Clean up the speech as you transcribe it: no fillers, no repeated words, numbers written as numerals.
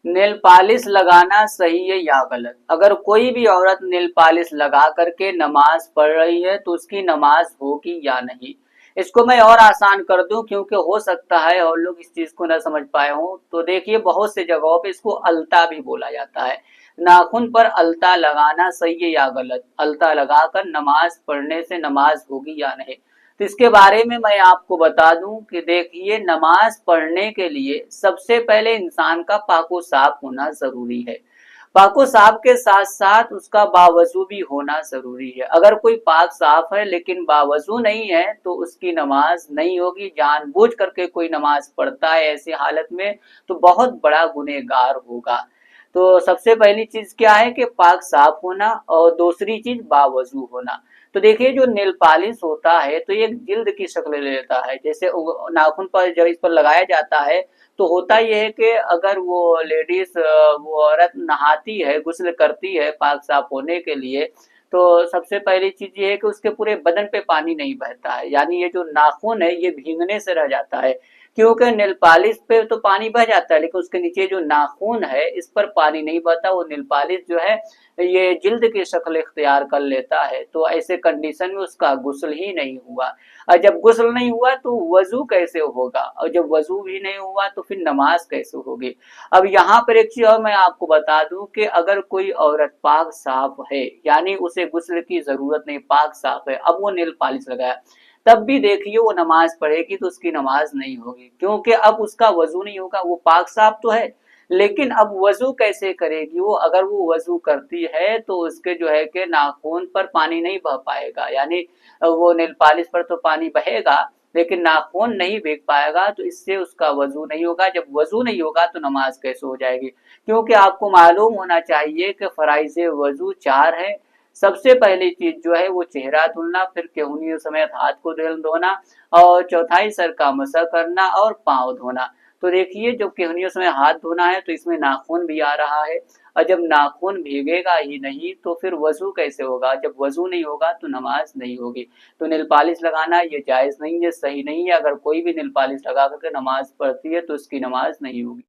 Nail polish लगाना सही है या गलत? अगर कोई भी औरत नेल पॉलिश लगा करके नमाज पढ़ रही है तो उसकी नमाज होगी या नहीं? इसको मैं और आसान कर दूं, क्योंकि हो सकता है और लोग इस चीज को ना समझ पाए हों। तो देखिए, बहुत से जगहों पे इसको अलता भी बोला जाता है। नाखून पर अलता लगाना सही है या गलत? अलता लगाकर नमाज पढ़ने से नमाज होगी या नहीं? तो इसके बारे में मैं आपको बता दूं कि देखिए, नमाज पढ़ने के लिए सबसे पहले इंसान का पाको साफ होना जरूरी है। पाको साफ के साथ साथ उसका बावजू भी होना जरूरी है। अगर कोई पाक साफ है लेकिन बावजू नहीं है तो उसकी नमाज नहीं होगी। जानबूझ करके कोई नमाज पढ़ता है ऐसी हालत में तो बहुत बड़ा गुनहगार होगा। तो सबसे पहली चीज क्या है कि पाक साफ होना, और दूसरी चीज बावजू होना। तो देखिए, जो नेल पॉलिश होता है तो ये एक जिल्द की शक्ल ले लेता है। जैसे नाखून पर जब इस पर लगाया जाता है तो होता यह है कि अगर वो लेडीज, वो औरत नहाती है, गुस्ल करती है पाक साफ होने के लिए, तो सबसे पहली चीज ये है कि उसके पूरे बदन पे पानी नहीं बहता है, यानी ये जो नाखून है ये भीगने से रह जाता है। क्योंकि नेल पॉलिश पे तो पानी बह जाता है लेकिन उसके नीचे जो नाखून है इस पर पानी नहीं बहता। वो नेल पॉलिश जो है ये जिल्द की शक्ल इख्तियार कर लेता है। तो ऐसे कंडीशन में उसका गुस्ल ही नहीं हुआ। और जब गुस्ल नहीं हुआ तो वजू कैसे होगा, और जब वजू भी नहीं हुआ तो फिर नमाज कैसे होगी? अब यहाँ पर एक चीज और मैं आपको बता दूं कि अगर कोई औरत पाक साफ है, यानी उसे गुस्ल की जरूरत नहीं, पाक साफ है, अब वो नेल पॉलिश लगाया, तब भी देखिए वो नमाज पढ़ेगी तो उसकी नमाज नहीं होगी, क्योंकि अब उसका वजू नहीं होगा। वो पाक साफ तो है लेकिन अब वजू कैसे करेगी वो? अगर वो वजू करती है तो उसके जो है कि नाखून पर पानी नहीं बह पाएगा, यानी वो नेल पॉलिश पर तो पानी बहेगा लेकिन नाखून नहीं भीग पाएगा, तो इससे उसका वजू नहीं होगा। जब वजू नहीं होगा तो नमाज कैसे हो जाएगी? क्योंकि आपको मालूम होना चाहिए कि फराइज वजू 4 है। सबसे पहली चीज जो है वो चेहरा धुलना, फिर केहूनियों समेत हाथ को धोना, और चौथाई सर का मसा करना और पांव धोना। तो देखिए, जब केहूनियों समय हाथ धोना है तो इसमें नाखून भी आ रहा है, और जब नाखून भीगेगा ही नहीं तो फिर वजू कैसे होगा? जब वजू नहीं होगा तो नमाज नहीं होगी। तो नेल पॉलिश लगाना ये जायज नहीं है, सही नहीं है। अगर कोई भी नेल पॉलिश लगा करके नमाज पढ़ती है तो उसकी नमाज नहीं होगी।